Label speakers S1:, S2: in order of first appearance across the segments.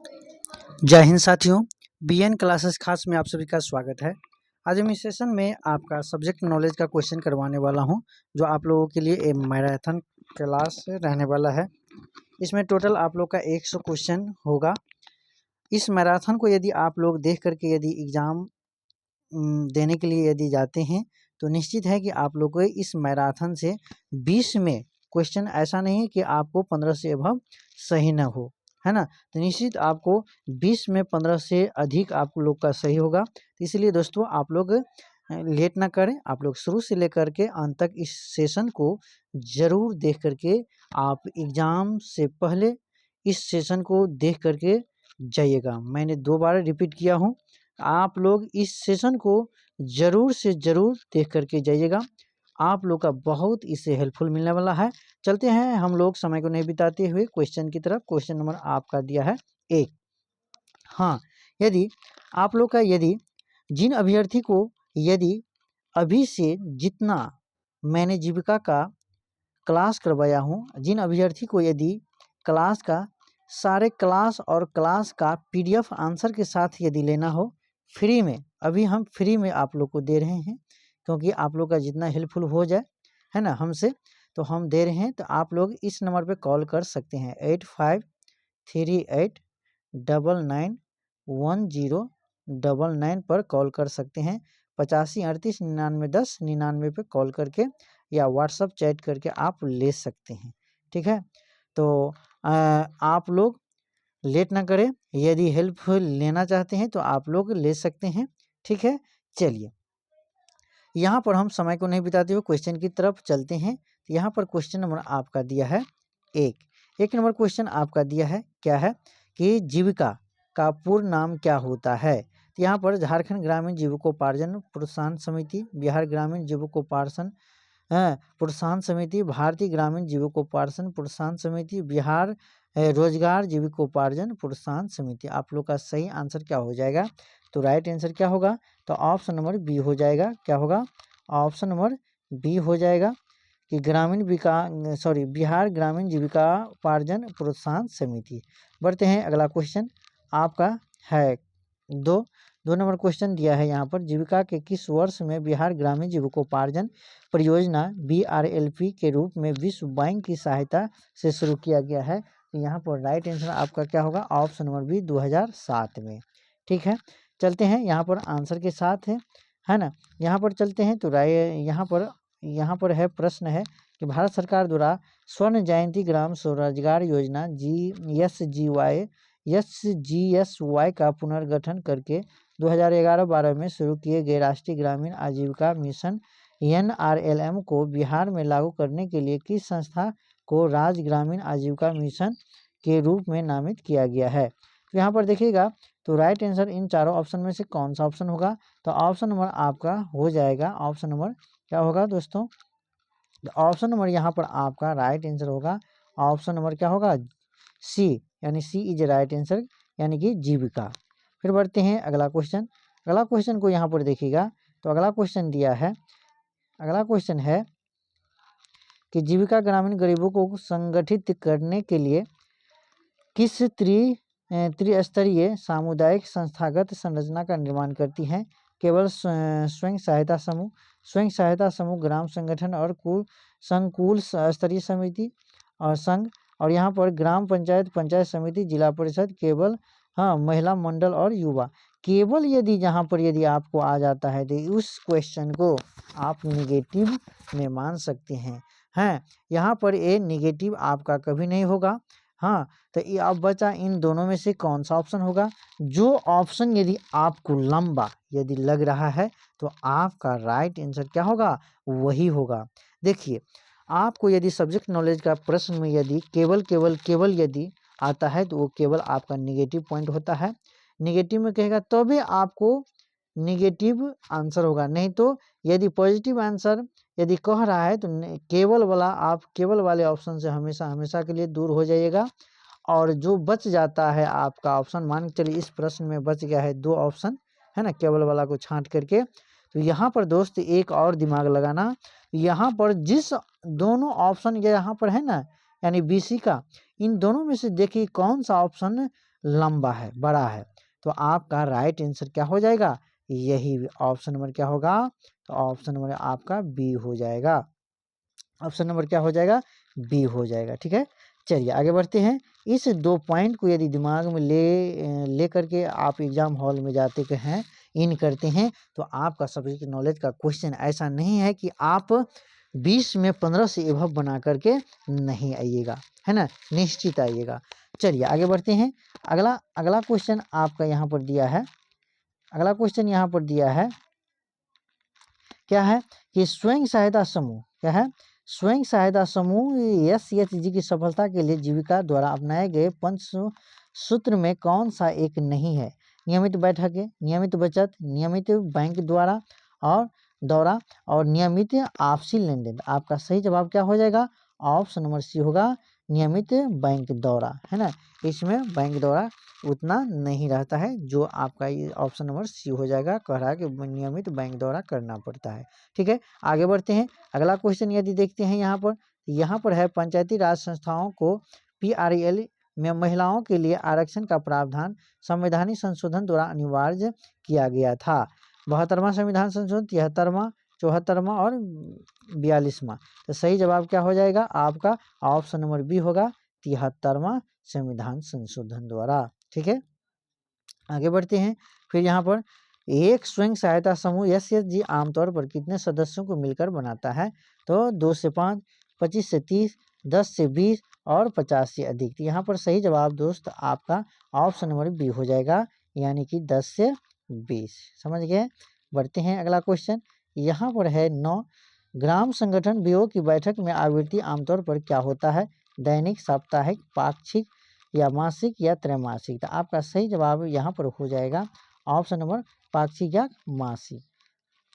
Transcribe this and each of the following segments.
S1: जय हिंद साथियों, BN classes खास में आप सभी का स्वागत है। आज हम इस सेशन में आपका सब्जेक्ट नॉलेज का क्वेश्चन करवाने वाला हूं, जो आप लोगों के लिए एक मैराथन क्लास रहने वाला है। इसमें टोटल आप लोग का 100 क्वेश्चन होगा। इस मैराथन को यदि आप लोग देख करके यदि एग्ज़ाम देने के लिए यदि जाते हैं तो निश्चित है कि आप लोग को इस मैराथन से 20 में क्वेश्चन ऐसा नहीं है कि आपको 15 से अबव सही ना हो, है ना। तो निश्चित आपको 20 में 15 से अधिक आप लोग का सही होगा। तो इसलिए दोस्तों आप लोग लेट ना करें, आप लोग शुरू से लेकर के अंत तक इस सेशन को ज़रूर देख करके आप एग्ज़ाम से पहले इस सेशन को देख करके जाइएगा। मैंने 2 बार रिपीट किया हूँ, आप लोग इस सेशन को ज़रूर से ज़रूर देख करके जाइएगा। आप लोग का बहुत इससे हेल्पफुल मिलने वाला है। चलते हैं हम लोग समय को नहीं बिताते हुए क्वेश्चन की तरफ। क्वेश्चन नंबर आपका दिया है 1। हाँ, यदि आप लोग का यदि जिन अभ्यर्थी को यदि अभी से जितना मैंने जीविका का क्लास करवाया हूँ, जिन अभ्यर्थी को यदि क्लास का सारे क्लास और क्लास का पीडीएफ आंसर के साथ यदि लेना हो फ्री में, अभी हम फ्री में आप लोग को दे रहे हैं, क्योंकि आप लोग का जितना हेल्पफुल हो जाए, है ना, हमसे, तो हम दे रहे हैं। तो आप लोग इस नंबर पे कॉल कर सकते हैं 8538991099 पर कॉल कर सकते हैं। 8538991099 पे कॉल करके या व्हाट्सअप चैट करके आप ले सकते हैं। ठीक है, तो आप लोग लेट ना करें, यदि हेल्प लेना चाहते हैं तो आप लोग ले सकते हैं। ठीक है, चलिए यहाँ पर हम समय को नहीं बिताते हुए क्वेश्चन की तरफ चलते हैं। तो यहाँ पर क्वेश्चन नंबर आपका दिया है 1 नंबर क्वेश्चन आपका दिया है क्या है कि जीविका का पूर्ण नाम क्या होता है। तो यहाँ पर झारखंड ग्रामीण जीविकोपार्जन प्रोत्साहन समिति, बिहार ग्रामीण जीविकोपार्जन प्रोत्साहन समिति, भारतीय ग्रामीण जीविकोपार्जन प्रोत्साहन समिति, बिहार रोजगार जीविकोपार्जन प्रोत्साहन समिति। आप लोग का सही आंसर क्या हो जाएगा? तो राइट आंसर क्या होगा? तो ऑप्शन नंबर बी हो जाएगा। क्या होगा? ऑप्शन नंबर बी हो जाएगा कि बिहार ग्रामीण जीविकोपार्जन प्रोत्साहन समिति। बढ़ते हैं, अगला क्वेश्चन आपका है 2 नंबर क्वेश्चन दिया है यहाँ पर, जीविका के किस वर्ष में बिहार ग्रामीण जीविकोपार्जन परियोजना BRLP के रूप में विश्व बैंक की सहायता से शुरू किया गया है। तो यहाँ पर राइट आंसर आपका क्या होगा? ऑप्शन नंबर बी 2007 में। ठीक है, चलते हैं यहाँ पर आंसर के साथ है ना। यहाँ पर चलते हैं तो यहाँ पर है प्रश्न है कि भारत सरकार द्वारा स्वर्ण जयंती ग्राम स्वरोजगार योजना SGSY का पुनर्गठन करके 2011-12 में शुरू किए गए राष्ट्रीय ग्रामीण आजीविका मिशन NRLM को बिहार में लागू करने के लिए किस संस्था को राज्य ग्रामीण आजीविका मिशन के रूप में नामित किया गया है। तो यहाँ पर देखिएगा, तो राइट आंसर इन चारों ऑप्शन में से कौन सा ऑप्शन होगा? तो ऑप्शन नंबर आपका हो जाएगा, ऑप्शन नंबर क्या होगा दोस्तों? ऑप्शन नंबर यहाँ पर आपका राइट आंसर होगा, ऑप्शन नंबर क्या होगा? सी, यानी सी इज राइट आंसर, यानी कि जीविका। फिर बढ़ते हैं अगला क्वेश्चन। अगला क्वेश्चन को यहाँ पर देखिएगा, तो अगला क्वेश्चन दिया है, अगला क्वेश्चन है कि जीविका ग्रामीण गरीबों को संगठित करने के लिए किस त्रिस्तरीय सामुदायिक संस्थागत संरचना का निर्माण करती है? केवल स्वयं सहायता समूह, स्वयं सहायता समूह, ग्राम संगठन और संकुल स्तरीय समिति और संघ, और यहाँ पर ग्राम पंचायत, पंचायत समिति, जिला परिषद, केवल महिला मंडल और युवा। केवल यदि जहाँ पर यदि आपको आ जाता है तो उस क्वेश्चन को आप निगेटिव में मान सकते हैं। यहाँ पर ये निगेटिव आपका कभी नहीं होगा। तो ये अब बचा इन दोनों में से कौन सा ऑप्शन होगा? जो ऑप्शन यदि आपको लंबा यदि लग रहा है तो आपका राइट आंसर क्या होगा? वही होगा। देखिए, आपको यदि सब्जेक्ट नॉलेज का प्रश्न में यदि केवल यदि आता है तो वो केवल आपका निगेटिव पॉइंट होता है। निगेटिव में कहेगा तभी आपको निगेटिव आंसर होगा, नहीं तो यदि पॉजिटिव आंसर यदि कह रहा है तो केवल वाला, आप केवल वाले ऑप्शन से हमेशा के लिए दूर हो जाइएगा। और जो बच जाता है आपका ऑप्शन, मान के चलिए इस प्रश्न में बच गया है 2 ऑप्शन, है ना, केवल वाला को छांट करके, तो यहाँ पर दोस्त एक और दिमाग लगाना, यहाँ पर जिस दोनों ऑप्शन यहाँ पर है ना, यानी BC का, इन दोनों में से देखिए कौन सा ऑप्शन लंबा है, बड़ा है। तो आपका राइट आंसर क्या हो जाएगा, यही ऑप्शन नंबर क्या होगा, तो ऑप्शन नंबर आपका बी हो जाएगा। ऑप्शन नंबर क्या हो जाएगा, बी हो जाएगा। ठीक है, चलिए आगे बढ़ते हैं। इस 2 पॉइंट को यदि दिमाग में ले करके आप एग्जाम हॉल में जाते हैं, इन करते हैं, तो आपका सब्जेक्ट नॉलेज का क्वेश्चन ऐसा नहीं है कि आप 20 में 15 से एभव बना करके नहीं आइएगा, है ना, निश्चित आइएगा। चलिए आगे बढ़ते हैं। अगला क्वेश्चन आपका यहाँ पर दिया है। अगला क्वेश्चन यहाँ पर दिया है, क्या है कि स्वयं सहायता समूह, क्या है, स्वयं सहायता समूह SHG की सफलता के लिए जीविका द्वारा अपनाए गए पंच सूत्र में कौन सा एक नहीं है। नियमित बैठकें, नियमित बचत, नियमित बैंक द्वारा और दौरा और नियमित आपसी लेन देन। आपका सही जवाब क्या हो जाएगा, ऑप्शन नंबर सी होगा, नियमित बैंक दौरा, है ना। इसमें बैंक दौरा उतना नहीं रहता है, जो आपका ये ऑप्शन नंबर सी हो जाएगा, कह रहा है कि नियमित बैंक दौरा करना पड़ता है। ठीक है, आगे बढ़ते हैं। अगला क्वेश्चन यदि देखते हैं यहाँ पर है, पंचायती राज संस्थाओं को PREL में महिलाओं के लिए आरक्षण का प्रावधान संवैधानिक संशोधन द्वारा अनिवार्य किया गया था। 72वां संविधान संशोधन, 73वां, 74वां और 42वां। तो सही जवाब क्या हो जाएगा आपका, ऑप्शन नंबर बी होगा, 73वां संविधान संशोधन द्वारा। ठीक है, आगे बढ़ते हैं। फिर यहाँ पर एक स्वयं सहायता समूह SHG आमतौर पर कितने सदस्यों को मिलकर बनाता है, तो 2 से 5, 25 से 30, 10 से 20 और 50 से अधिक। तो यहाँ पर सही जवाब दोस्त आपका ऑप्शन नंबर बी हो जाएगा, यानी कि 10 से 20। समझ गए। बढ़ते हैं अगला क्वेश्चन। यहाँ पर है 9, ग्राम संगठन BO की बैठक में आवृत्ति आमतौर पर क्या होता है, दैनिक, साप्ताहिक, पाक्षिक या मासिक या त्रैमासिक। तो आपका सही जवाब यहाँ पर हो जाएगा ऑप्शन नंबर पाक्षिक या मासिक।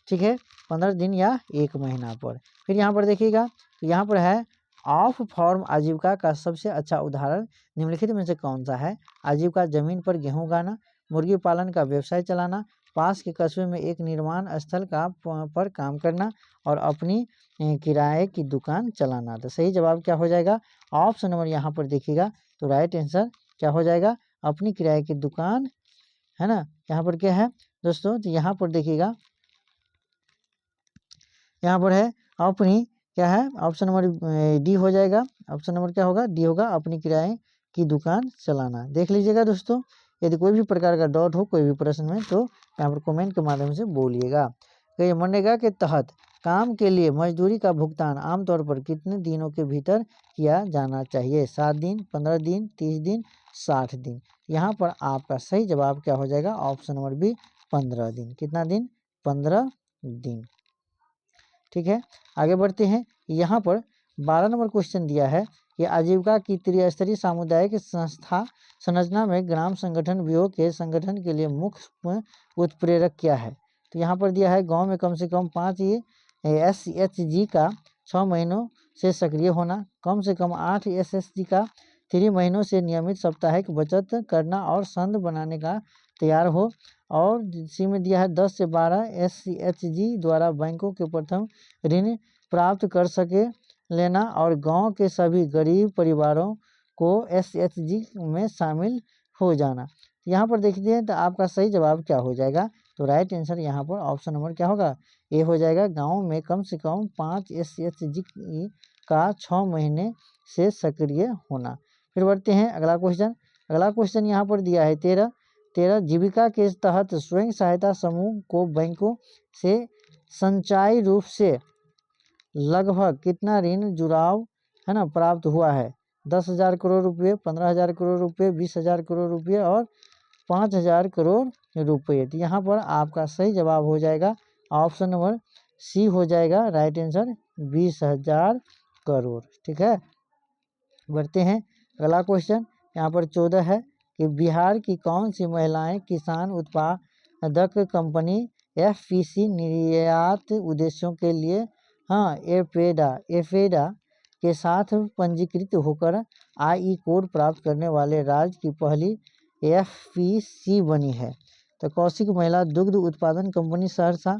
S1: ठीक है, 15 दिन या 1 महीना पर। फिर यहाँ पर देखिएगा, तो यहाँ पर है ऑफ फॉर्म आजीविका का सबसे अच्छा उदाहरण निम्नलिखित में से कौन सा है। आजीविका जमीन पर गेहूं उगाना, मुर्गी पालन का व्यवसाय चलाना, पास के कस्बे में एक निर्माण स्थल का पर काम करना और अपनी किराए की दुकान चलाना। तो सही जवाब क्या हो जाएगा, ऑप्शन नंबर यहाँ पर देखिएगा, तो राइट आंसर क्या हो जाएगा, अपनी किराए की दुकान, है ना। यहाँ पर क्या है दोस्तों, तो यहाँ पर देखिएगा, यहाँ पर है अपनी, क्या है, ऑप्शन नंबर डी हो जाएगा। ऑप्शन नंबर क्या होगा, डी होगा, अपनी किराए की दुकान चलाना। देख लीजिएगा दोस्तों, यदि कोई भी प्रकार का डाउट हो, कोई भी प्रश्न में, तो यहाँ पर कमेंट के माध्यम से बोलिएगा। तो मनरेगा के तहत काम के लिए मजदूरी का भुगतान आमतौर पर कितने दिनों के भीतर किया जाना चाहिए, 7 दिन, 15 दिन, 30 दिन, 60 दिन। यहाँ पर आपका सही जवाब क्या हो जाएगा, ऑप्शन नंबर बी, 15 दिन। कितना दिन, 15 दिन। ठीक है, आगे बढ़ते हैं। यहाँ पर 12 नंबर क्वेश्चन दिया है कि आजीविका की त्रिस्तरीय सामुदायिक संस्था संरचना में ग्राम संगठन BO के संगठन के लिए मुख्य उत्प्रेरक क्या है। तो यहाँ पर दिया है, गांव में कम से कम 5 SHG का 6 महीनों से सक्रिय होना, कम से कम 8 SHG का 3 महीनों से नियमित साप्ताहिक बचत करना और संघ बनाने का तैयार हो, और सी में दिया है 10 से 12 SHG द्वारा बैंकों के प्रथम ऋण प्राप्त कर सके लेना, और गांव के सभी गरीब परिवारों को SHG में शामिल हो जाना। यहाँ पर देखते हैं, तो आपका सही जवाब क्या हो जाएगा, तो राइट आंसर यहाँ पर ऑप्शन नंबर क्या होगा, ए हो जाएगा, गांव में कम से कम 5 SHG का 6 महीने से सक्रिय होना। फिर बढ़ते हैं अगला क्वेश्चन। अगला क्वेश्चन यहाँ पर दिया है 13 जीविका के तहत स्वयं सहायता समूह को बैंकों से संचयी रूप से लगभग कितना ऋण जुड़ाव, है ना, प्राप्त हुआ है। 10,000 करोड़ रुपये, 15,000 करोड़ रुपये, 20,000 करोड़ रुपये और 5,000 करोड़ रुपये। तो यहाँ पर आपका सही जवाब हो जाएगा, ऑप्शन नंबर सी हो जाएगा, राइट आंसर 20,000 करोड़। ठीक है, बढ़ते हैं अगला क्वेश्चन। यहाँ पर 14 है कि बिहार की कौन सी महिलाएं किसान उत्पादक कंपनी FPC निर्यात उद्देश्यों के लिए, हाँ, एफेडा के साथ पंजीकृत होकर IE कोड प्राप्त करने वाले राज्य की पहली FPC बनी है। तो कौशिक महिला दुग्ध उत्पादन कंपनी सहरसा।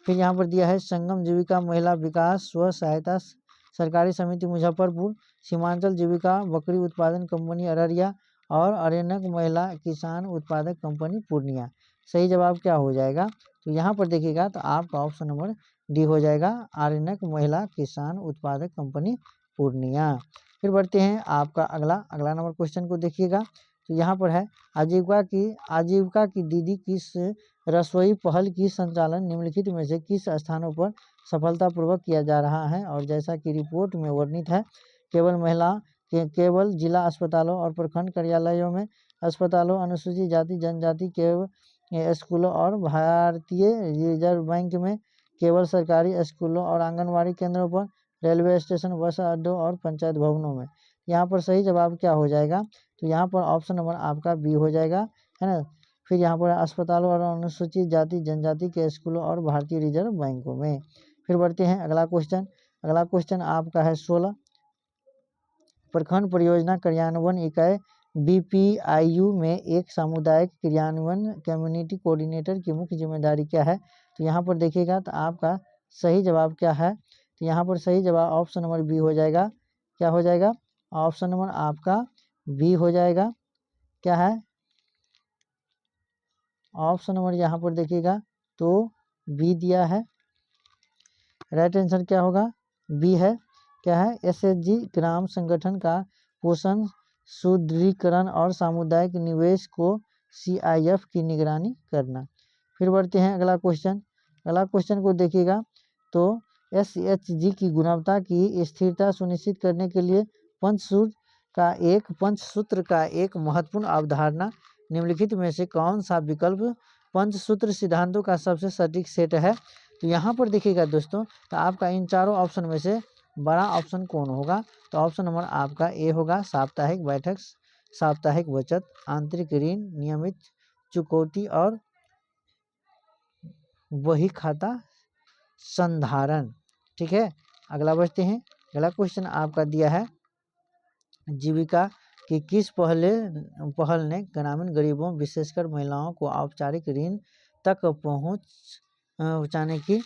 S1: फिर यहाँ पर दिया है संगम जीविका महिला विकास स्व सहायता सरकारी समिति मुजफ्फरपुर, सीमांचल जीविका बकरी उत्पादन कंपनी अररिया और अरण्यक महिला किसान उत्पादक कंपनी पूर्णिया। सही जवाब क्या हो जाएगा? तो यहाँ पर देखिएगा तो आपका ऑप्शन नंबर डी हो जाएगा, अरण्यक महिला किसान उत्पादक कंपनी पूर्णिया। फिर बढ़ते हैं आपका अगला नंबर क्वेश्चन को देखिएगा। तो यहाँ पर है, आजीविका की दीदी किस रसोई पहल की संचालन निम्नलिखित में से किस स्थानों पर सफलतापूर्वक किया जा रहा है? और जैसा कि रिपोर्ट में वर्णित है, केवल जिला अस्पतालों और प्रखंड कार्यालयों में अस्पतालों, अनुसूचित जाति जनजाति के स्कूलों और भारतीय रिजर्व बैंक में केवल सरकारी स्कूलों और आंगनबाड़ी केंद्रों पर, रेलवे स्टेशन, बस अड्डों और पंचायत भवनों में। यहाँ पर सही जवाब क्या हो जाएगा? तो यहाँ पर ऑप्शन नंबर आपका बी हो जाएगा, है ना। फिर यहाँ पर अस्पतालों और अनुसूचित जाति जनजाति के स्कूलों और भारतीय रिजर्व बैंकों में। फिर बढ़ते हैं अगला क्वेश्चन आपका है 16। प्रखंड परियोजना क्रियान्वयन इकाई BPIU में एक सामुदायिक क्रियान्वयन कम्युनिटी कोऑर्डिनेटर की मुख्य जिम्मेदारी क्या है? तो यहाँ पर देखिएगा तो आपका सही जवाब क्या है? तो यहाँ पर सही जवाब ऑप्शन नंबर बी हो जाएगा। क्या हो जाएगा? ऑप्शन नंबर आपका बी हो जाएगा। क्या है ऑप्शन नंबर? यहाँ पर देखिएगा तो बी दिया है। राइट आंसर क्या होगा? बी है। क्या है? SHG ग्राम संगठन का पोषण सुदृढ़ीकरण और सामुदायिक निवेश को CIF की निगरानी करना। फिर बढ़ते हैं अगला क्वेश्चन को देखिएगा तो SHG की गुणवत्ता की स्थिरता सुनिश्चित करने के लिए पंचसूत्र का एक महत्वपूर्ण अवधारणा निम्नलिखित में से कौन सा विकल्प पंचसूत्र सिद्धांतों का सबसे सटीक सेट है? तो यहाँ पर देखिएगा दोस्तों, तो आपका इन चारों ऑप्शन में से बड़ा ऑप्शन कौन होगा? तो ऑप्शन नंबर आपका ए होगा, साप्ताहिक बैठक, साप्ताहिक बचत, आंतरिक ऋण, नियमित चुकौती और वही खाता संधारण। ठीक है, अगला बढ़ते हैं। अगला क्वेश्चन आपका दिया है, जीविका की किस पहल ने ग्रामीण गरीबों विशेषकर महिलाओं को औपचारिक ऋण तक पहुंचाने की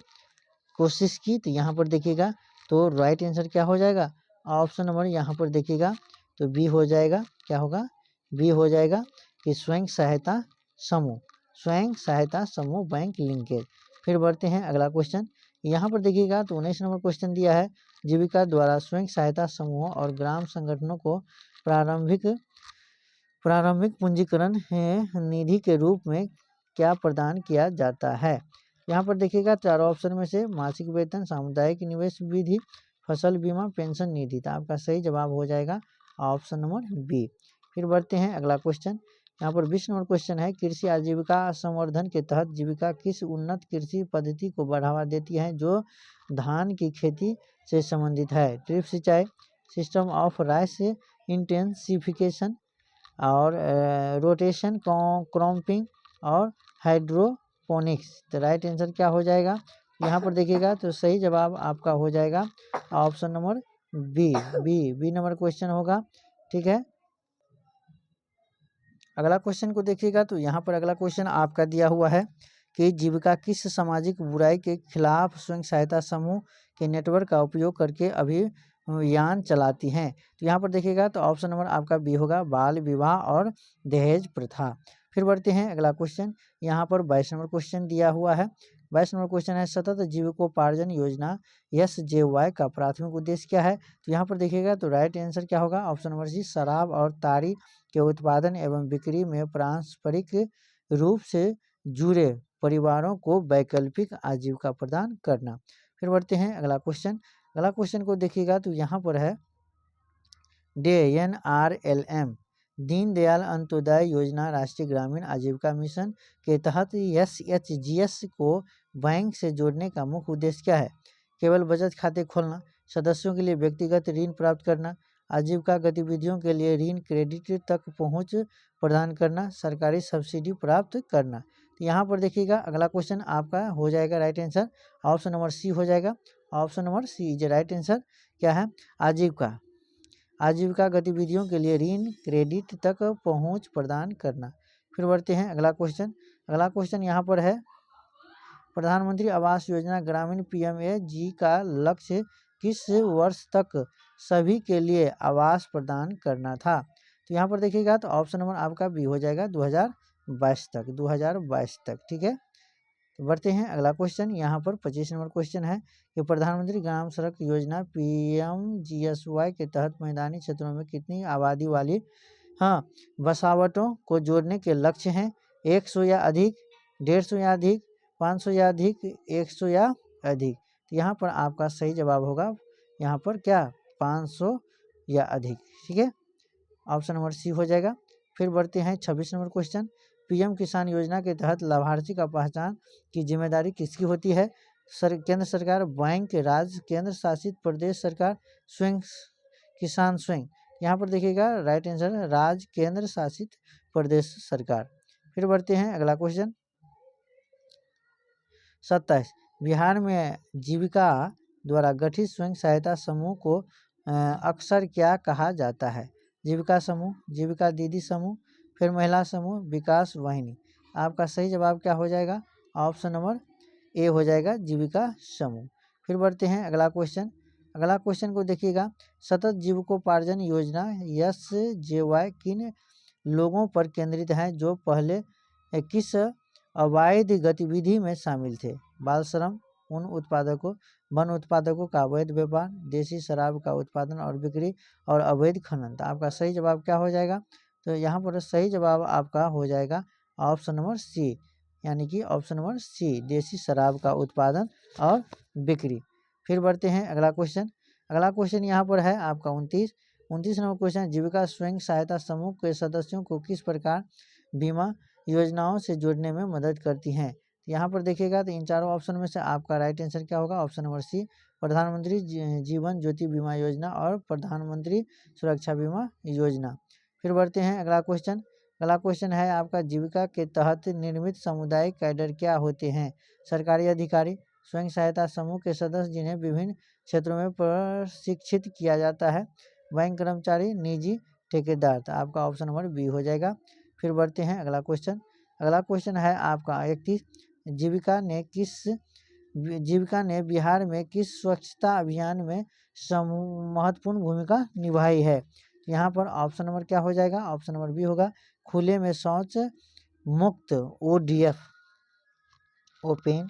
S1: कोशिश की? तो यहाँ पर देखिएगा तो राइट आंसर क्या हो जाएगा? ऑप्शन नंबर यहाँ पर देखिएगा तो बी हो जाएगा। क्या होगा? बी हो जाएगा कि स्वयं सहायता समूह बैंक लिंकेज। फिर बढ़ते हैं अगला क्वेश्चन। यहाँ पर देखिएगा तो 19 नंबर क्वेश्चन दिया है, जीविका द्वारा स्वयं सहायता समूहों और ग्राम संगठनों को प्रारंभिक पूंजीकरण निधि के रूप में क्या प्रदान किया जाता है? यहाँ पर देखिएगा चारों ऑप्शन में से मासिक वेतन, सामुदायिक निवेश विधि, फसल बीमा, पेंशन निधि। तो आपका सही जवाब हो जाएगा ऑप्शन नंबर बी। फिर बढ़ते हैं अगला क्वेश्चन। यहाँ पर 20 नंबर क्वेश्चन है, कृषि आजीविका संवर्धन के तहत जीविका किस उन्नत कृषि पद्धति को बढ़ावा देती है जो धान की खेती से संबंधित है? ड्रिप सिंचाई, सिस्टम ऑफ राइस इंटेंसिफिकेशन और रोटेशन क्रॉपिंग और हाइड्रोपोनिक्स। तो राइट आंसर क्या हो जाएगा? यहाँ पर देखिएगा तो सही जवाब आपका हो जाएगा option number B number question होगा। ठीक है, अगला क्वेश्चन को देखिएगा तो यहाँ पर अगला क्वेश्चन आपका दिया हुआ है कि जीविका किस सामाजिक बुराई के खिलाफ स्वयं सहायता समूह के नेटवर्क का उपयोग करके अभियान चलाती हैं? तो यहाँ पर देखिएगा तो ऑप्शन नंबर आपका बी होगा, बाल विवाह और दहेज प्रथा। फिर बढ़ते हैं अगला क्वेश्चन। यहाँ पर 22 नंबर क्वेश्चन दिया हुआ है। 22 नंबर क्वेश्चन है, सतत जीविकोपार्जन योजना SJY का प्राथमिक उद्देश्य क्या है? तो यहाँ पर देखिएगा तो राइट आंसर क्या होगा? ऑप्शन नंबर सी, शराब और ताड़ी के उत्पादन एवं बिक्री में पारंपरिक रूप से जुड़े परिवारों को वैकल्पिक आजीविका प्रदान करना। फिर बढ़ते हैं अगला क्वेश्चन को देखिएगा तो यहाँ पर है, DNRLM दीनदयाल अंत्योदय योजना राष्ट्रीय ग्रामीण आजीविका मिशन के तहत SHGS को बैंक से जोड़ने का मुख्य उद्देश्य क्या है? केवल बचत खाते खोलना, सदस्यों के लिए व्यक्तिगत ऋण प्राप्त करना, आजीविका गतिविधियों के लिए ऋण क्रेडिट तक पहुंच प्रदान करना, सरकारी सब्सिडी प्राप्त करना। तो यहाँ पर देखिएगा अगला क्वेश्चन आपका हो जाएगा right answer option number C हो जाएगा। Option number C is right answer. क्या है? आजीविका गतिविधियों के लिए ऋण क्रेडिट तक पहुंच प्रदान करना। फिर बढ़ते हैं अगला क्वेश्चन यहाँ पर है, प्रधानमंत्री आवास योजना ग्रामीण PMAG का लक्ष्य किस वर्ष तक सभी के लिए आवास प्रदान करना था? तो यहाँ पर देखिएगा तो ऑप्शन नंबर आपका बी हो जाएगा 2022 तक, 2022 तक। ठीक है, तो बढ़ते हैं अगला क्वेश्चन। यहाँ पर 25 नंबर क्वेश्चन है कि प्रधानमंत्री ग्राम सड़क योजना PMGSY के तहत मैदानी क्षेत्रों में कितनी आबादी वाली बसावटों को जोड़ने के लक्ष्य हैं? 100 या अधिक, 150 या अधिक, 500 या अधिक, 100 या अधिक। तो यहाँ पर आपका सही जवाब होगा यहाँ पर क्या, 500 या अधिक। ठीक है, ऑप्शन नंबर सी हो जाएगा। फिर बढ़ते हैं 26 नंबर क्वेश्चन। PM किसान योजना के तहत लाभार्थी का पहचान की जिम्मेदारी किसकी होती है? केंद्र सरकार, बैंक, राज्य, केंद्र शासित प्रदेश सरकार, स्वयं किसान स्वयं। यहाँ पर देखिएगा राइट आंसर राज्य, केंद्र शासित प्रदेश सरकार। फिर बढ़ते हैं अगला क्वेश्चन 27। बिहार में जीविका द्वारा गठित स्वयं सहायता समूह को अक्सर क्या कहा जाता है? जीविका समूह, जीविका दीदी समूह, फिर महिला समूह, विकास वाहिनी। आपका सही जवाब क्या हो जाएगा? ऑप्शन नंबर ए हो जाएगा, जीविका समूह। फिर बढ़ते हैं अगला क्वेश्चन। अगला क्वेश्चन को देखिएगा, सतत जीविकोपार्जन योजना SJY किन लोगों पर केंद्रित है जो पहले किस अवैध गतिविधि में शामिल थे? बाल श्रम, उन उत्पादकों, वन उत्पादकों का अवैध व्यापार, देसी शराब का उत्पादन और बिक्री और अवैध खनन। तो आपका सही जवाब क्या हो जाएगा? तो यहाँ पर सही जवाब आपका हो जाएगा ऑप्शन नंबर सी, यानी कि ऑप्शन नंबर सी, देसी शराब का उत्पादन और बिक्री। फिर बढ़ते हैं अगला क्वेश्चन। अगला क्वेश्चन यहाँ पर है आपका 29 नंबर क्वेश्चन। जीविका स्वयं सहायता समूह के सदस्यों को किस प्रकार बीमा योजनाओं से जोड़ने में मदद करती हैं? यहाँ पर देखिएगा तो इन चारों ऑप्शन में से आपका राइट आंसर क्या होगा? ऑप्शन नंबर सी, प्रधानमंत्री जीवन ज्योति बीमा योजना और प्रधानमंत्री सुरक्षा बीमा योजना। फिर बढ़ते हैं अगला क्वेश्चन। अगला क्वेश्चन है आपका, जीविका के तहत निर्मित सामुदायिक कैडर क्या होते हैं? सरकारी अधिकारी, स्वयं सहायता समूह के सदस्य जिन्हें विभिन्न क्षेत्रों में प्रशिक्षित किया जाता है, बैंक कर्मचारी, निजी ठेकेदार। तो आपका ऑप्शन नंबर बी हो जाएगा। फिर बढ़ते हैं अगला क्वेश्चन। अगला क्वेश्चन है आपका 31। जीविका ने बिहार में किस स्वच्छता अभियान में महत्वपूर्ण भूमिका निभाई है? यहाँ पर ऑप्शन नंबर क्या हो जाएगा? ऑप्शन नंबर बी होगा, खुले में शौच मुक्त, ODF, ओपन,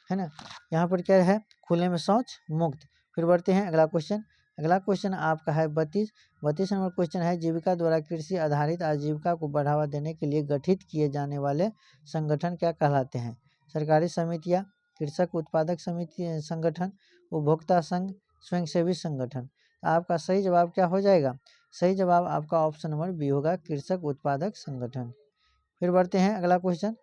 S1: है ना। यहाँ पर क्या है? खुले में शौच मुक्त। फिर बढ़ते हैं अगला क्वेश्चन। अगला क्वेश्चन आपका है 32 नंबर क्वेश्चन है, जीविका द्वारा कृषि आधारित आजीविका को बढ़ावा देने के लिए गठित किए जाने वाले संगठन क्या कहलाते हैं? सरकारी समितियाँ, कृषक उत्पादक समिति संगठन, उपभोक्ता संघ, स्वयंसेवी संगठन। आपका सही जवाब क्या हो जाएगा? सही जवाब आपका ऑप्शन नंबर बी होगा, कृषक उत्पादक संगठन। फिर बढ़ते हैं अगला क्वेश्चन।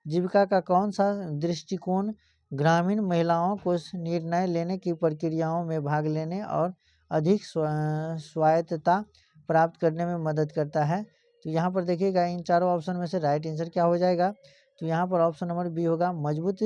S1: जीविका का कौन सा दृष्टिकोण ग्रामीण महिलाओं को निर्णय लेने की प्रक्रियाओं में भाग लेने और अधिक स्वायत्तता प्राप्त करने में मदद करता है? तो यहाँ पर देखिएगा इन चारों ऑप्शन में से राइट आंसर क्या हो जाएगा? तो यहाँ पर ऑप्शन नंबर बी होगा, मजबूत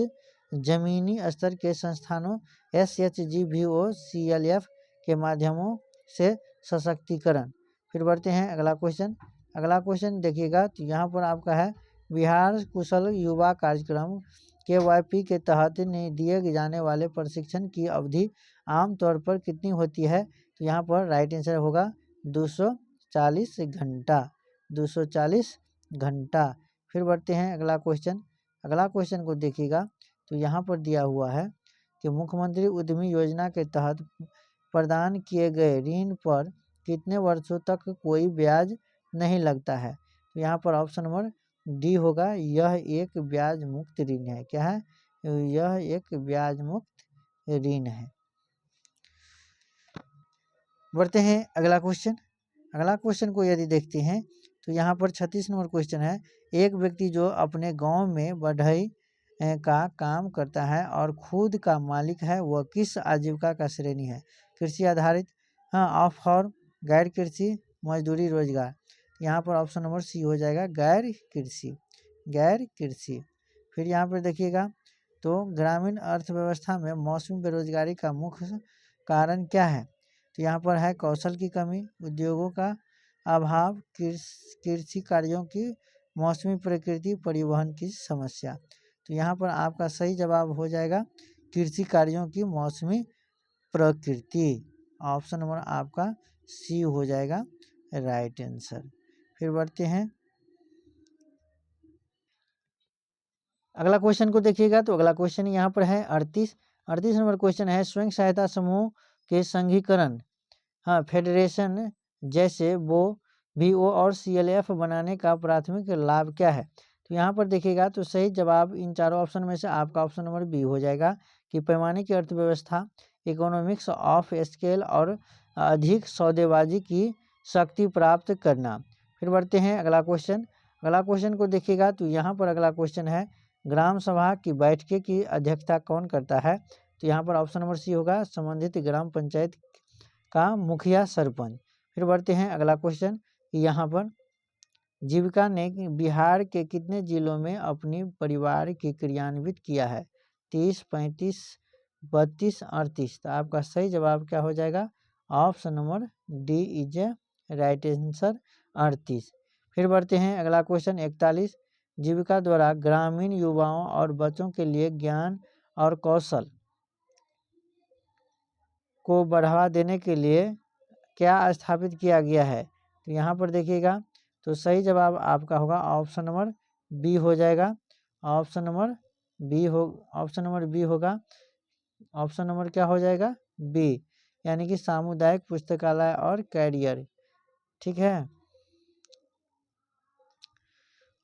S1: जमीनी स्तर के संस्थानों SHGVO-CLF के माध्यमों से सशक्तिकरण। फिर बढ़ते हैं अगला क्वेश्चन। अगला क्वेश्चन देखिएगा तो यहाँ पर आपका है, बिहार कुशल युवा कार्यक्रम KYP के तहत दिए जाने वाले प्रशिक्षण की अवधि आमतौर पर कितनी होती है? तो यहाँ पर राइट आंसर होगा 240 घंटा, 240 घंटा। फिर बढ़ते हैं अगला क्वेश्चन। अगला क्वेश्चन को देखिएगा तो यहाँ पर दिया हुआ है कि मुख्यमंत्री उद्यमी योजना के तहत प्रदान किए गए ऋण पर कितने वर्षों तक कोई ब्याज नहीं लगता है? तो यहाँ पर ऑप्शन नंबर डी होगा, यह एक ब्याज मुक्त ऋण है। क्या है? यह एक ब्याज मुक्त ऋण है। बढ़ते हैं अगला क्वेश्चन। अगला क्वेश्चन को यदि देखते हैं तो यहाँ पर 36 नंबर क्वेश्चन है, एक व्यक्ति जो अपने गांव में बढ़ई का काम करता है और खुद का मालिक है, वह किस आजीविका का श्रेणी है? कृषि आधारित, ऑफ फार्म, गैर कृषि, मजदूरी, रोजगार। यहाँ पर ऑप्शन नंबर सी हो जाएगा, गैर कृषि, गैर कृषि। फिर यहाँ पर देखिएगा तो ग्रामीण अर्थव्यवस्था में मौसमी बेरोजगारी का मुख्य कारण क्या है? तो यहाँ पर है कौशल की कमी, उद्योगों का अभाव, कृषि कार्यों की मौसमी प्रकृति, परिवहन की समस्या। तो यहाँ पर आपका सही जवाब हो जाएगा कृषि कार्यों की मौसमी प्रकृति। ऑप्शन नंबर आपका सी हो जाएगा राइट आंसर। फिर बढ़ते हैं अगला क्वेश्चन को देखिएगा। तो अगला क्वेश्चन यहाँ पर है 38 नंबर क्वेश्चन है, स्वयं सहायता समूह के संघीकरण, हाँ फेडरेशन जैसे VO और CLF बनाने का प्राथमिक लाभ क्या है। तो यहाँ पर देखिएगा तो सही जवाब इन चारों ऑप्शन में से आपका ऑप्शन नंबर बी हो जाएगा कि पैमाने की अर्थव्यवस्था, इकोनॉमिक्स ऑफ स्केल और अधिक सौदेबाजी की शक्ति प्राप्त करना। फिर बढ़ते हैं अगला क्वेश्चन को देखिएगा। तो यहाँ पर अगला क्वेश्चन है, ग्राम सभा की बैठक की अध्यक्षता कौन करता है। तो यहाँ पर ऑप्शन नंबर सी होगा, संबंधित ग्राम पंचायत का मुखिया सरपंच। फिर बढ़ते हैं अगला क्वेश्चन, यहाँ पर जीविका ने बिहार के कितने जिलों में अपनी परिवार की क्रियान्वित किया है। 30, 35, 32, 38। तो आपका सही जवाब क्या हो जाएगा, option number D is a right answer 38। फिर बढ़ते हैं अगला क्वेश्चन 41, जीविका द्वारा ग्रामीण युवाओं और बच्चों के लिए ज्ञान और कौशल को बढ़ावा देने के लिए क्या स्थापित किया गया है। तो यहाँ पर देखिएगा तो सही जवाब आपका होगा ऑप्शन नंबर बी हो जाएगा। ऑप्शन नंबर बी होगा। ऑप्शन नंबर क्या हो जाएगा, बी, यानी कि सामुदायिक पुस्तकालय और कैरियर। ठीक है।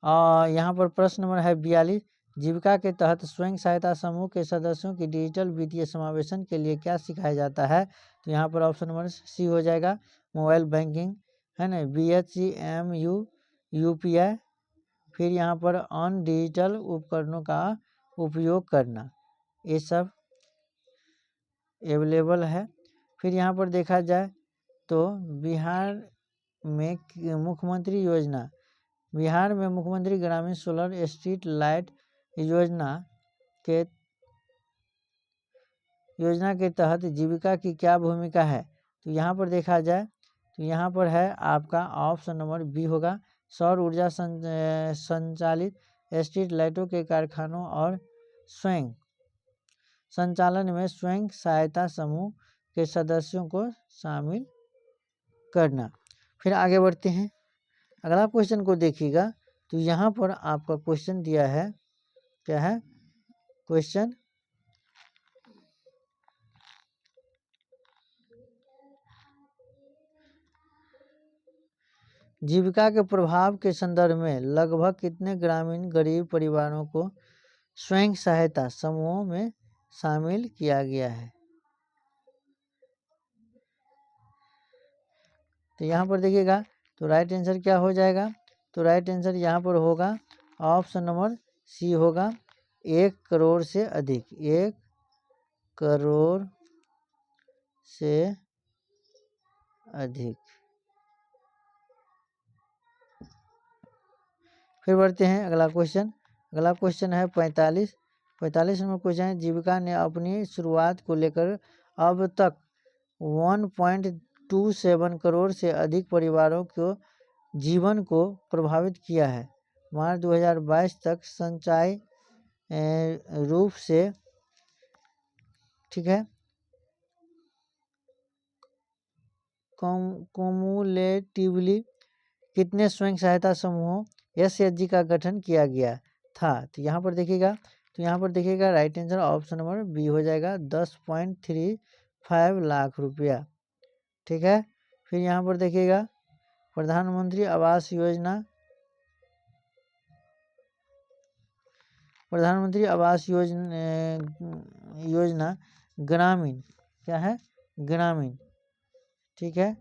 S1: यहाँ पर प्रश्न नंबर है 42, जीविका के तहत स्वयं सहायता समूह के सदस्यों की डिजिटल वित्तीय समावेशन के लिए क्या सिखाया जाता है। तो यहाँ पर ऑप्शन नंबर सी हो जाएगा, मोबाइल बैंकिंग, है ना, BHCMU UPI। फिर यहाँ पर ऑन डिजिटल उपकरणों का उपयोग करना, ये सब अवेलेबल है। फिर यहाँ पर देखा जाए तो बिहार में मुख्यमंत्री ग्रामीण सोलर स्ट्रीट लाइट योजना के तहत जीविका की क्या भूमिका है। तो यहाँ पर देखा जाए तो यहाँ पर है आपका ऑप्शन नंबर बी होगा, सौर ऊर्जा संचालित स्ट्रीट लाइटों के कारखानों और स्वयं संचालन में स्वयं सहायता समूह के सदस्यों को शामिल करना। फिर आगे बढ़ते हैं अगला क्वेश्चन को देखिएगा। तो यहाँ पर आपका क्वेश्चन दिया है, क्या है क्वेश्चन, जीविका के प्रभाव के संदर्भ में लगभग कितने ग्रामीण गरीब परिवारों को स्वयं सहायता समूहों में शामिल किया गया है। तो यहाँ पर देखिएगा तो राइट आंसर क्या हो जाएगा। तो राइट आंसर यहाँ पर होगा ऑप्शन नंबर सी होगा, 1 करोड़ से अधिक, 1 करोड़ से अधिक। फिर बढ़ते हैं अगला क्वेश्चन है 45 नंबर क्वेश्चन है, जीविका ने अपनी शुरुआत को लेकर अब तक 1.27 करोड़ से अधिक परिवारों को जीवन को प्रभावित किया है। मार्च 2022 तक संचयी रूप से, ठीक है, कॉमुलेटिवली कितने स्वयं सहायता समूहों SHG का गठन किया गया था। तो यहाँ पर देखिएगा right answer option number B हो जाएगा, 10.35 लाख रुपया। ठीक है। फिर यहाँ पर देखिएगा प्रधानमंत्री आवास योजना ग्रामीण, क्या है, ग्रामीण, ठीक है,